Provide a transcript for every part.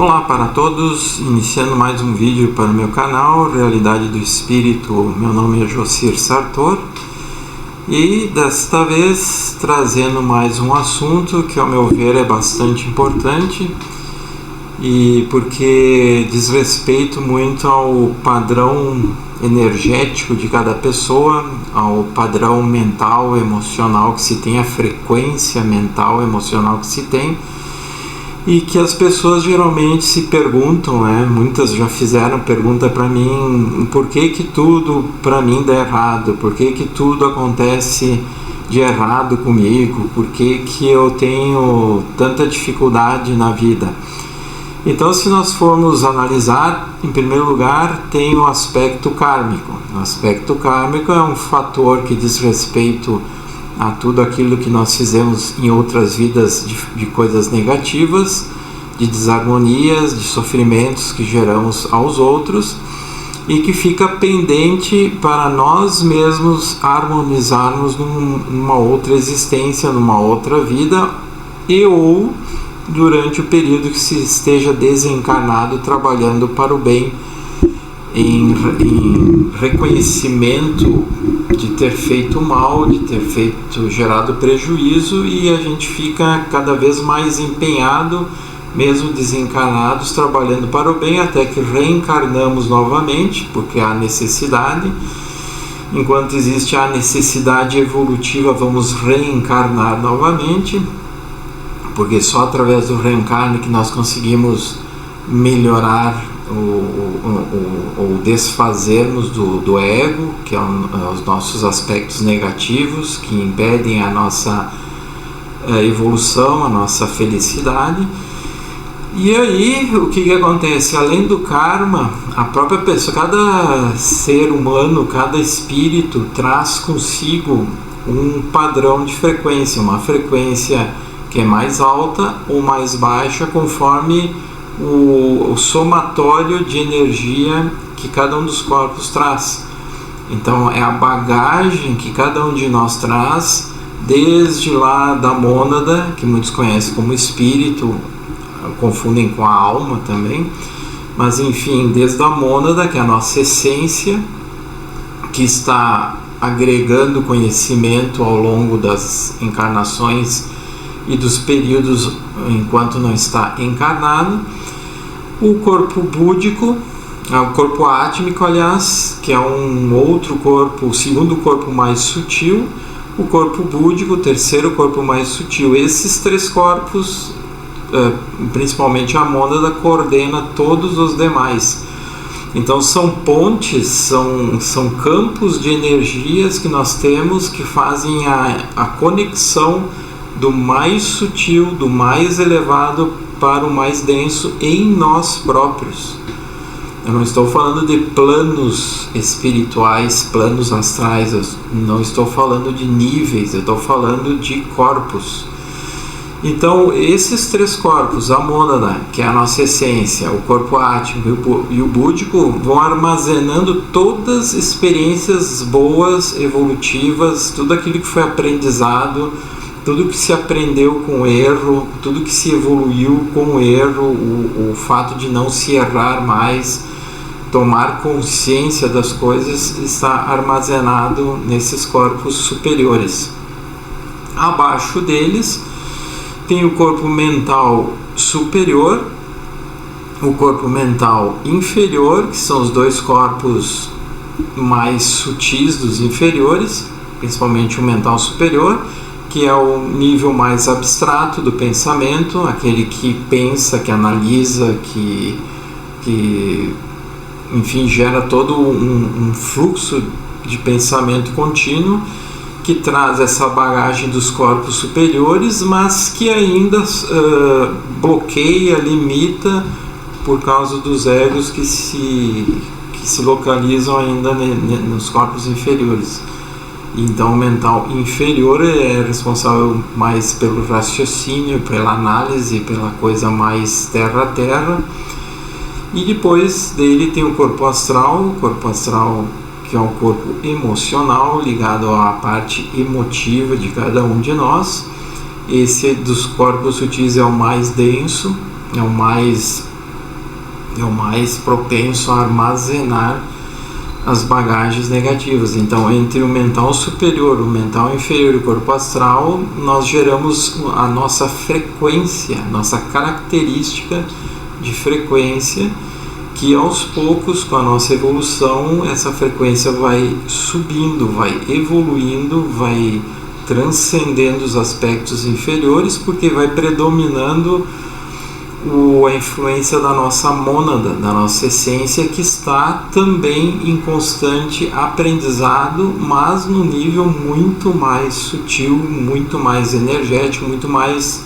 Olá para todos, iniciando mais um vídeo para o meu canal Realidade do Espírito. Meu nome é Jocir Sartor e desta vez trazendo mais um assunto que ao meu ver é bastante importante e porque diz respeito muito ao padrão energético de cada pessoa, ao padrão mental, emocional que se tem, a frequência mental, emocional que se tem, e que as pessoas geralmente se perguntam, muitas já fizeram pergunta para mim, por que tudo para mim dá errado, por que tudo acontece de errado comigo, por que eu tenho tanta dificuldade na vida. Então, se nós formos analisar, em primeiro lugar, tem o aspecto kármico. O aspecto kármico é um fator que diz respeito a tudo aquilo que nós fizemos em outras vidas de coisas negativas, de desarmonias, de sofrimentos que geramos aos outros e que fica pendente para nós mesmos harmonizarmos numa outra existência, numa outra vida e ou durante o período que se esteja desencarnado trabalhando para o bem, em reconhecimento de ter feito mal, de ter gerado prejuízo, e a gente fica cada vez mais empenhado, mesmo desencarnados, trabalhando para o bem, até que reencarnamos novamente, porque há necessidade. Enquanto existe a necessidade evolutiva, vamos reencarnar novamente, porque só através do reencarne que nós conseguimos melhorar ou desfazermos do ego, que é os nossos aspectos negativos que impedem a nossa evolução, a nossa felicidade. E aí o que acontece? Além do karma, a própria pessoa, cada ser humano, cada espírito traz consigo um padrão de frequência, uma frequência que é mais alta ou mais baixa conforme o somatório de energia que cada um dos corpos traz. Então é a bagagem que cada um de nós traz, desde lá da mônada, que muitos conhecem como espírito, confundem com a alma também, mas enfim, desde a mônada, que é a nossa essência, que está agregando conhecimento ao longo das encarnações e dos períodos enquanto não está encarnado. O corpo búdico, o corpo átmico, aliás, que é um outro corpo, o segundo corpo mais sutil, o corpo búdico, o terceiro corpo mais sutil. Esses três corpos, principalmente a mônada, coordena todos os demais. Então são pontes, são campos de energias que nós temos que fazem a conexão do mais sutil, do mais elevado para o mais denso em nós próprios. Eu não estou falando de planos espirituais, planos astrais, eu não estou falando de níveis, eu estou falando de corpos. Então, esses três corpos, a mônada, que é a nossa essência, o corpo átmico e o búdico, vão armazenando todas as experiências boas, evolutivas, tudo aquilo que foi aprendizado, tudo que se aprendeu com o erro, tudo que se evoluiu com o erro, o fato de não se errar mais, tomar consciência das coisas, está armazenado nesses corpos superiores. Abaixo deles tem o corpo mental superior, o corpo mental inferior, que são os dois corpos mais sutis dos inferiores, principalmente o mental superior, que é o nível mais abstrato do pensamento, aquele que pensa, que analisa, que enfim, gera todo um fluxo de pensamento contínuo, que traz essa bagagem dos corpos superiores, mas que ainda bloqueia, limita por causa dos egos que se localizam ainda nos corpos inferiores. Então o mental inferior é responsável mais pelo raciocínio, pela análise, pela coisa mais terra a terra. E depois dele tem o corpo astral, que é o corpo emocional, ligado à parte emotiva de cada um de nós. Esse dos corpos sutis é o mais denso, é o mais é o mais propenso a armazenar as bagagens negativas. Então, entre o mental superior, o mental inferior e o corpo astral, nós geramos a nossa frequência, nossa característica de frequência, que aos poucos, com a nossa evolução, essa frequência vai subindo, vai evoluindo, vai transcendendo os aspectos inferiores, porque vai predominando a influência da nossa mônada, da nossa essência, que está também em constante aprendizado, mas no nível muito mais sutil, muito mais energético, muito mais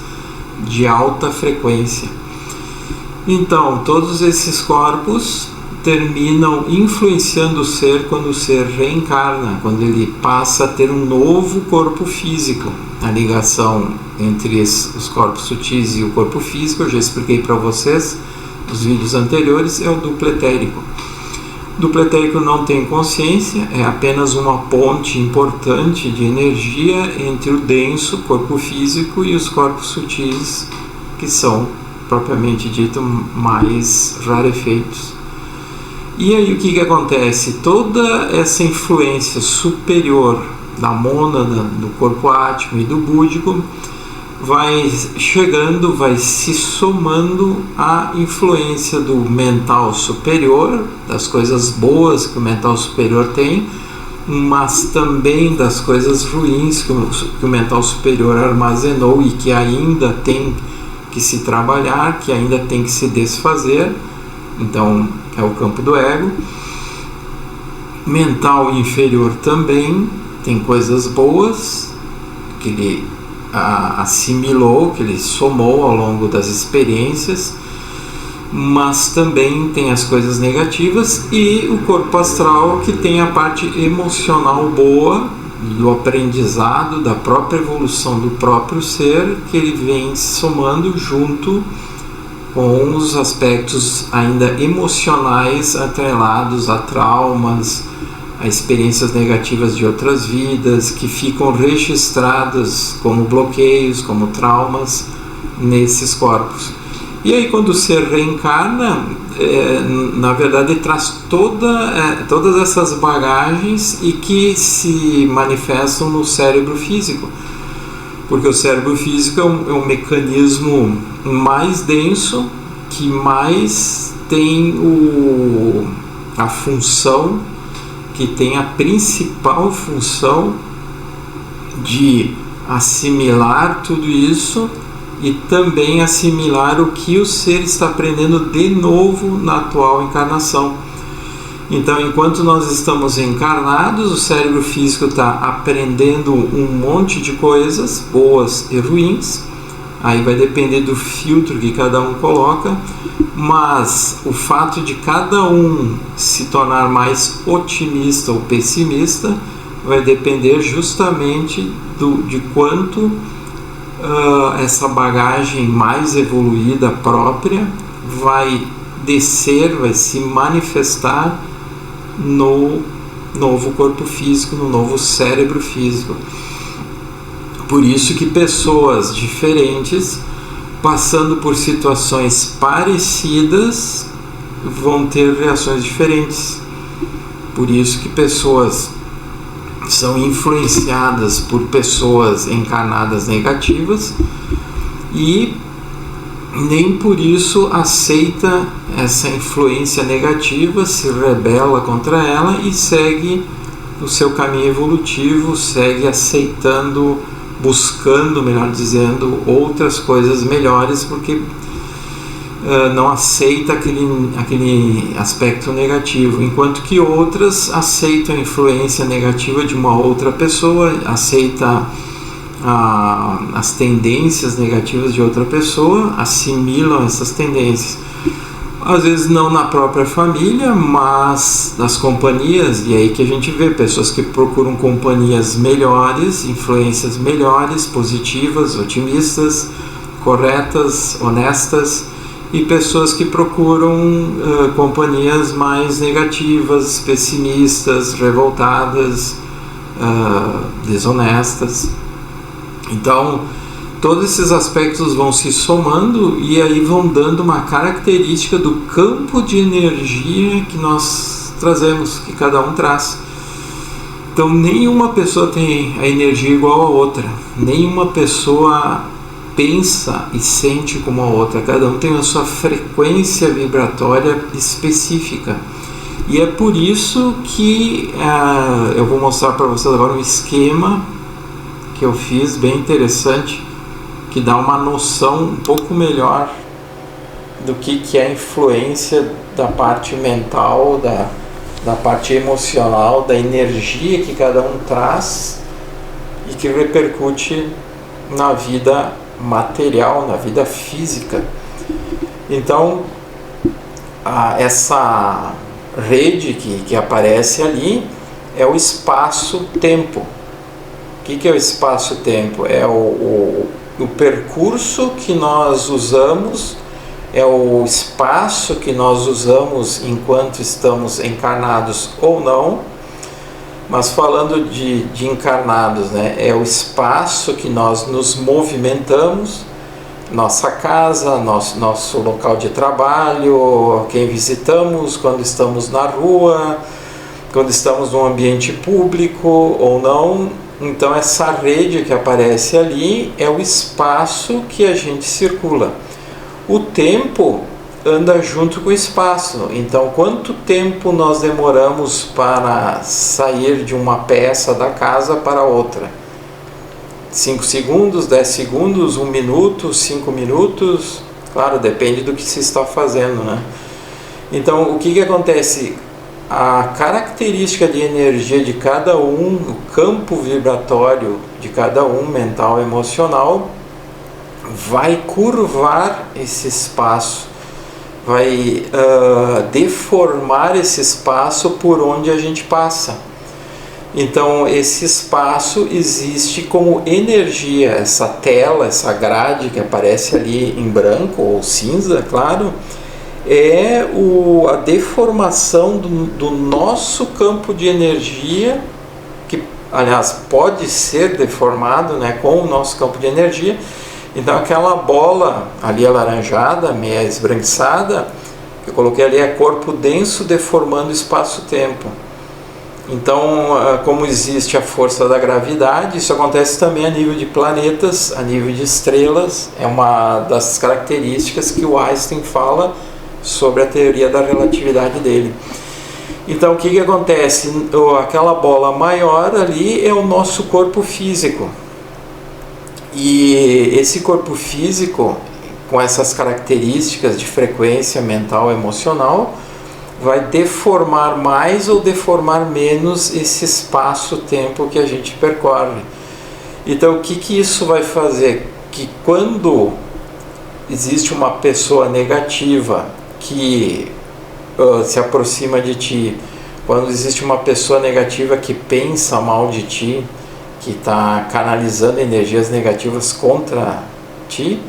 de alta frequência. Então, todos esses corpos terminam influenciando o ser quando o ser reencarna, quando ele passa a ter um novo corpo físico. A ligação entre os corpos sutis e o corpo físico, eu já expliquei para vocês nos vídeos anteriores, é o duplo etérico. O duplo etérico não tem consciência, é apenas uma ponte importante de energia entre o denso corpo físico e os corpos sutis, que são, propriamente dito, mais rarefeitos. E aí o que acontece? Toda essa influência superior da mônada, do corpo átmico e do búdico vai chegando, vai se somando à influência do mental superior, das coisas boas que o mental superior tem, mas também das coisas ruins que o mental superior armazenou e que ainda tem que se trabalhar, que ainda tem que se desfazer. Então é o campo do ego. Mental inferior também tem coisas boas que ele assimilou, que ele somou ao longo das experiências, mas também tem as coisas negativas, e o corpo astral, que tem a parte emocional boa do aprendizado, da própria evolução do próprio ser, que ele vem somando junto com os aspectos ainda emocionais atrelados a traumas, a experiências negativas de outras vidas, que ficam registradas como bloqueios, como traumas nesses corpos. E aí, quando o ser reencarna, na verdade traz todas essas bagagens e que se manifestam no cérebro físico, porque o cérebro físico é um mecanismo mais denso, que mais tem a função, que tem a principal função de assimilar tudo isso e também assimilar o que o ser está aprendendo de novo na atual encarnação. Então, enquanto nós estamos encarnados, o cérebro físico está aprendendo um monte de coisas, boas e ruins. Aí vai depender do filtro que cada um coloca, mas o fato de cada um se tornar mais otimista ou pessimista vai depender justamente de quanto essa bagagem mais evoluída própria vai descer, vai se manifestar no novo corpo físico, no novo cérebro físico. Por isso que pessoas diferentes, passando por situações parecidas, vão ter reações diferentes. Por isso que pessoas são influenciadas por pessoas encarnadas negativas e nem por isso aceita essa influência negativa, se rebela contra ela e segue o seu caminho evolutivo, segue aceitando, buscando, melhor dizendo, outras coisas melhores, porque não aceita aquele aspecto negativo, enquanto que outras aceitam a influência negativa de uma outra pessoa, aceita as tendências negativas de outra pessoa, assimilam essas tendências. Às vezes não na própria família, mas nas companhias, e aí que a gente vê pessoas que procuram companhias melhores, influências melhores, positivas, otimistas, corretas, honestas, e pessoas que procuram companhias mais negativas, pessimistas, revoltadas, desonestas. Então, todos esses aspectos vão se somando e aí vão dando uma característica do campo de energia que nós trazemos, que cada um traz. Então nenhuma pessoa tem a energia igual a outra, nenhuma pessoa pensa e sente como a outra, cada um tem a sua frequência vibratória específica. E é por isso que eu vou mostrar para vocês agora um esquema que eu fiz bem interessante, que dá uma noção um pouco melhor do que é a influência da parte mental, da parte emocional, da energia que cada um traz e que repercute na vida material, na vida física. Então, essa rede que aparece ali é o espaço-tempo. O que é o espaço-tempo? É o percurso que nós usamos, é o espaço que nós usamos enquanto estamos encarnados ou não. Mas falando de encarnados, né, é o espaço que nós nos movimentamos, nossa casa, nosso local de trabalho, quem visitamos, quando estamos na rua, quando estamos num ambiente público ou não. Então essa rede que aparece ali é o espaço que a gente circula. O tempo anda junto com o espaço. Então quanto tempo nós demoramos para sair de uma peça da casa para outra? 5 segundos, 10 segundos, 1 minuto, 5 minutos? Claro, depende do que se está fazendo, né? Então o que acontece? A característica de energia de cada um, o campo vibratório de cada um, mental e emocional, vai curvar esse espaço, vai deformar esse espaço por onde a gente passa. Então esse espaço existe como energia, essa tela, essa grade que aparece ali em branco ou cinza, claro, é a deformação do nosso campo de energia, que aliás pode ser deformado, né, com o nosso campo de energia. Então aquela bola ali alaranjada, meia esbranquiçada, que eu coloquei ali, é corpo denso deformando espaço-tempo. Então, como existe a força da gravidade, isso acontece também a nível de planetas, a nível de estrelas. É uma das características que o Einstein fala sobre a teoria da relatividade dele. Então o que acontece? Aquela bola maior ali é o nosso corpo físico, e esse corpo físico, com essas características de frequência mental e emocional, vai deformar mais ou deformar menos esse espaço-tempo que a gente percorre. Então o que isso vai fazer? Que quando existe uma pessoa negativa que se aproxima de ti, quando existe uma pessoa negativa que pensa mal de ti, que está canalizando energias negativas contra ti,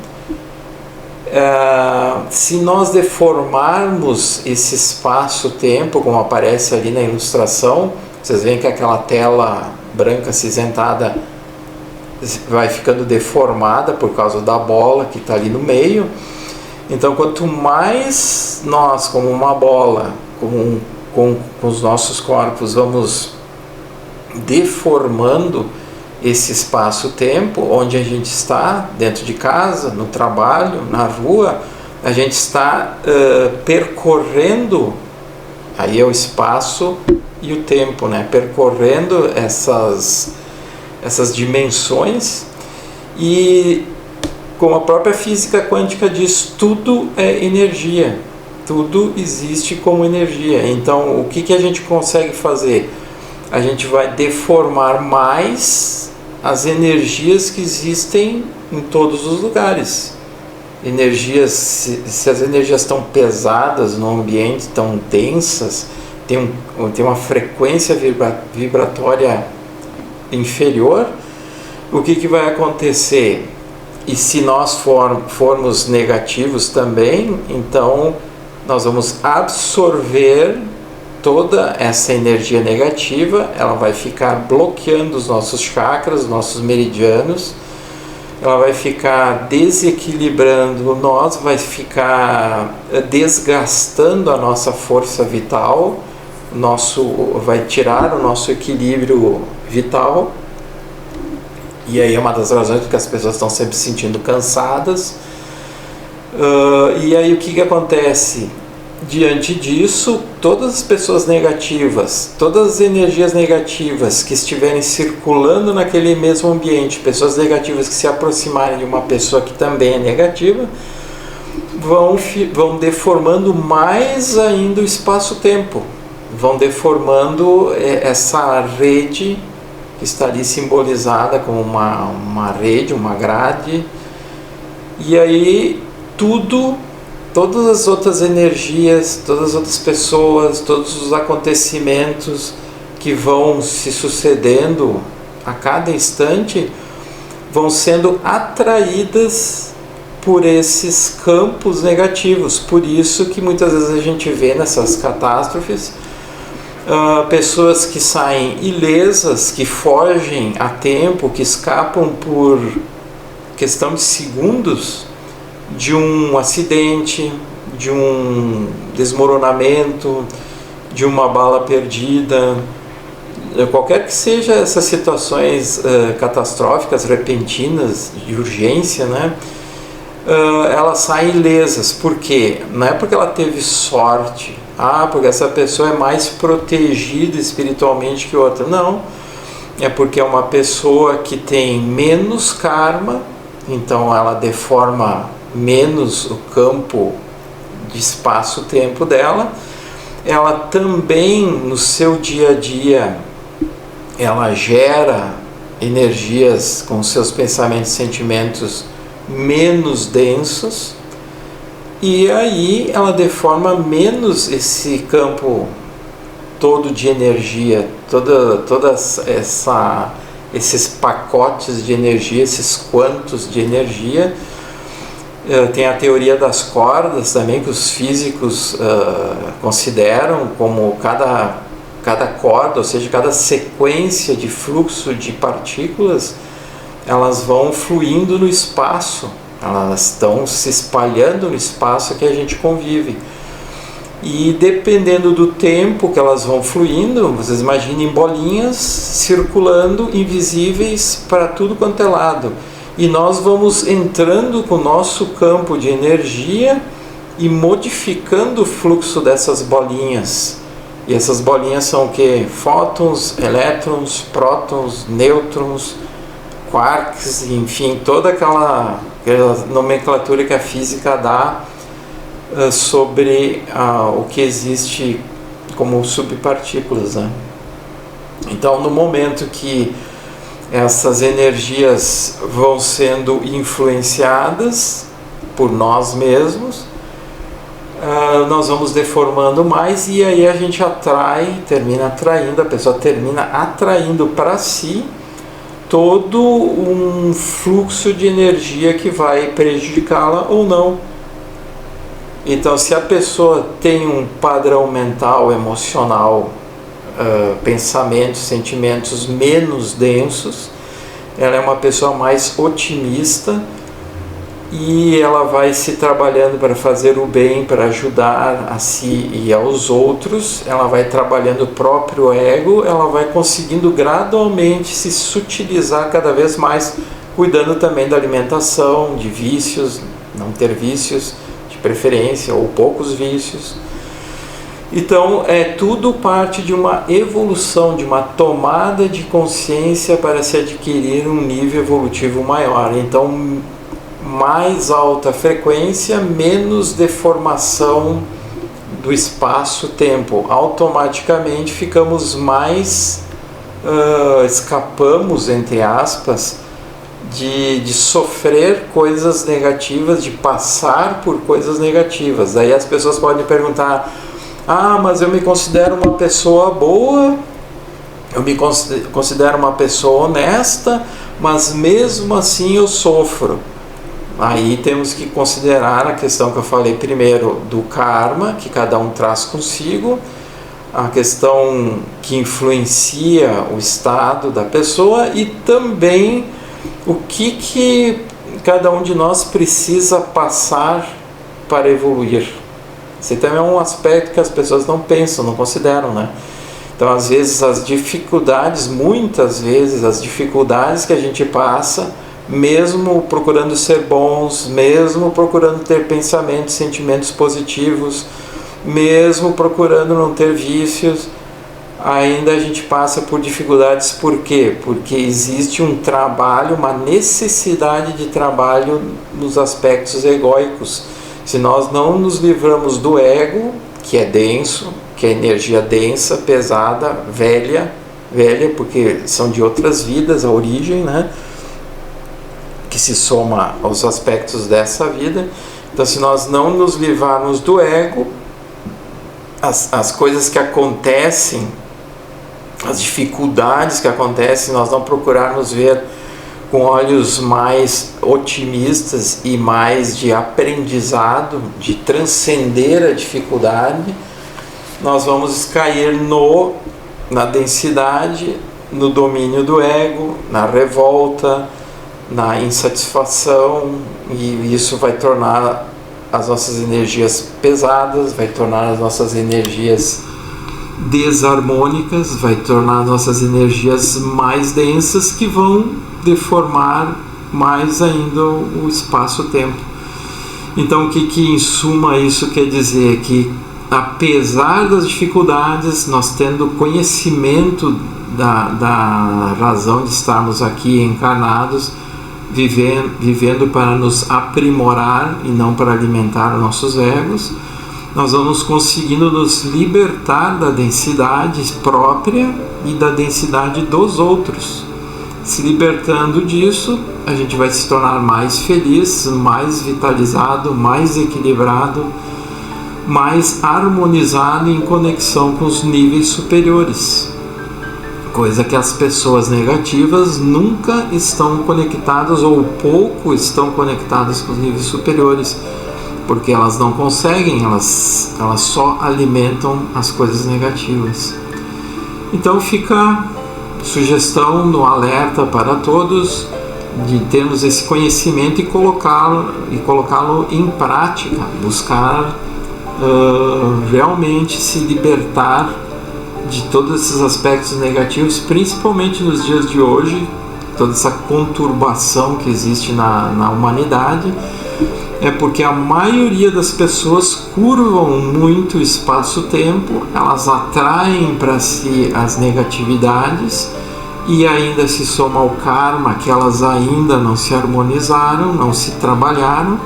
se nós deformarmos esse espaço-tempo, como aparece ali na ilustração, vocês veem que aquela tela branca acinzentada vai ficando deformada por causa da bola que está ali no meio. Então quanto mais nós, como uma bola, com os nossos corpos, vamos deformando esse espaço-tempo, onde a gente está, dentro de casa, no trabalho, na rua, a gente está percorrendo, aí é o espaço e o tempo, né? Percorrendo essas dimensões, e como a própria física quântica diz, tudo é energia, tudo existe como energia. Então o que a gente consegue fazer? A gente vai deformar mais as energias que existem em todos os lugares. Energias, se as energias estão pesadas no ambiente, estão densas, tem uma frequência vibratória inferior, o que vai acontecer? E se nós formos negativos também, então nós vamos absorver toda essa energia negativa, ela vai ficar bloqueando os nossos chakras, os nossos meridianos, ela vai ficar desequilibrando nós, vai ficar desgastando a nossa força vital, vai tirar o nosso equilíbrio vital. E aí é uma das razões porque as pessoas estão sempre se sentindo cansadas. E aí o que acontece? Diante disso, todas as pessoas negativas, todas as energias negativas que estiverem circulando naquele mesmo ambiente, pessoas negativas que se aproximarem de uma pessoa que também é negativa, vão deformando mais ainda o espaço-tempo, vão deformando essa rede que está ali simbolizada como uma rede, uma grade, e aí todas as outras energias, todas as outras pessoas, todos os acontecimentos que vão se sucedendo a cada instante vão sendo atraídas por esses campos negativos. Por isso que muitas vezes a gente vê nessas catástrofes pessoas que saem ilesas, que fogem a tempo, que escapam por questão de segundos de um acidente, de um desmoronamento, de uma bala perdida, qualquer que seja essas situações catastróficas, repentinas, de urgência, né? Elas saem ilesas. Por quê? Não é porque ela teve sorte, porque essa pessoa é mais protegida espiritualmente que outra. Não, é porque é uma pessoa que tem menos karma, então ela deforma menos o campo de espaço-tempo dela. Ela também, no seu dia a dia, ela gera energias com seus pensamentos e sentimentos menos densos, e aí ela deforma menos esse campo todo de energia, esses pacotes de energia, esses quantos de energia. Tem a teoria das cordas também, que os físicos consideram como cada corda, ou seja, cada sequência de fluxo de partículas, elas vão fluindo no espaço, elas estão se espalhando no espaço que a gente convive. E dependendo do tempo que elas vão fluindo, vocês imaginem bolinhas circulando, invisíveis para tudo quanto é lado. E nós vamos entrando com o nosso campo de energia e modificando o fluxo dessas bolinhas. E essas bolinhas são o quê? Fótons, elétrons, prótons, nêutrons, quarks, enfim, toda aquela nomenclatura que a física dá sobre o que existe como subpartículas, né? Então, no momento que essas energias vão sendo influenciadas por nós mesmos, nós vamos deformando mais, e aí a gente termina atraindo para si todo um fluxo de energia que vai prejudicá-la ou não. Então, se a pessoa tem um padrão mental, emocional, pensamentos, sentimentos menos densos, ela é uma pessoa mais otimista, e ela vai se trabalhando para fazer o bem, para ajudar a si e aos outros. Ela vai trabalhando o próprio ego, ela vai conseguindo gradualmente se sutilizar cada vez mais, cuidando também da alimentação, de vícios, não ter vícios de preferência, ou poucos vícios. Então, tudo parte de uma evolução, de uma tomada de consciência para se adquirir um nível evolutivo maior. Então, mais alta frequência, menos deformação do espaço-tempo. Automaticamente ficamos mais, escapamos, entre aspas, de sofrer coisas negativas, de passar por coisas negativas. Daí as pessoas podem perguntar: mas eu me considero uma pessoa boa, eu me considero uma pessoa honesta, mas mesmo assim eu sofro. Aí temos que considerar a questão que eu falei primeiro do karma, que cada um traz consigo, a questão que influencia o estado da pessoa, e também o que cada um de nós precisa passar para evoluir. Esse também é um aspecto que as pessoas não pensam, não consideram, né? Então, às vezes, muitas vezes, as dificuldades que a gente passa, mesmo procurando ser bons, mesmo procurando ter pensamentos, sentimentos positivos, mesmo procurando não ter vícios, ainda a gente passa por dificuldades. Por quê? Porque existe um trabalho, uma necessidade de trabalho nos aspectos egóicos. Se nós não nos livramos do ego, que é denso, que é energia densa, pesada, velha, porque são de outras vidas, a origem, né? Que se soma aos aspectos dessa vida. Então, se nós não nos livrarmos do ego, as coisas que acontecem, as dificuldades que acontecem, nós não procurarmos ver com olhos mais otimistas e mais de aprendizado, de transcender a dificuldade, nós vamos cair na densidade, no domínio do ego, na revolta, na insatisfação, e isso vai tornar as nossas energias pesadas, vai tornar as nossas energias desarmônicas, vai tornar as nossas energias mais densas, que vão deformar mais ainda o espaço-tempo. Então, o que em suma isso quer dizer? Que apesar das dificuldades, nós tendo conhecimento da razão de estarmos aqui encarnados, vivendo para nos aprimorar e não para alimentar os nossos egos, nós vamos conseguindo nos libertar da densidade própria e da densidade dos outros. Se libertando disso, a gente vai se tornar mais feliz, mais vitalizado, mais equilibrado, mais harmonizado em conexão com os níveis superiores. Coisa que as pessoas negativas nunca estão conectadas, ou pouco estão conectadas com os níveis superiores, porque elas não conseguem, elas só alimentam as coisas negativas. Então fica sugestão no alerta para todos de termos esse conhecimento e colocá-lo em prática, buscar realmente se libertar de todos esses aspectos negativos, principalmente nos dias de hoje, toda essa conturbação que existe na humanidade. É porque a maioria das pessoas curvam muito o espaço-tempo, elas atraem para si as negatividades e ainda se soma ao karma, que elas ainda não se harmonizaram, não se trabalharam,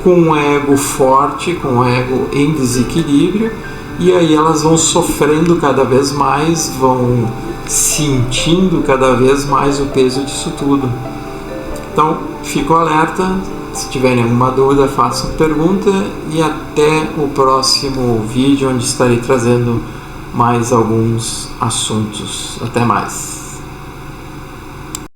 com um ego forte, com um ego em desequilíbrio, e aí elas vão sofrendo cada vez mais, vão sentindo cada vez mais o peso disso tudo. Então, fico alerta. Se tiverem alguma dúvida, façam pergunta, e até o próximo vídeo, onde estarei trazendo mais alguns assuntos. Até mais!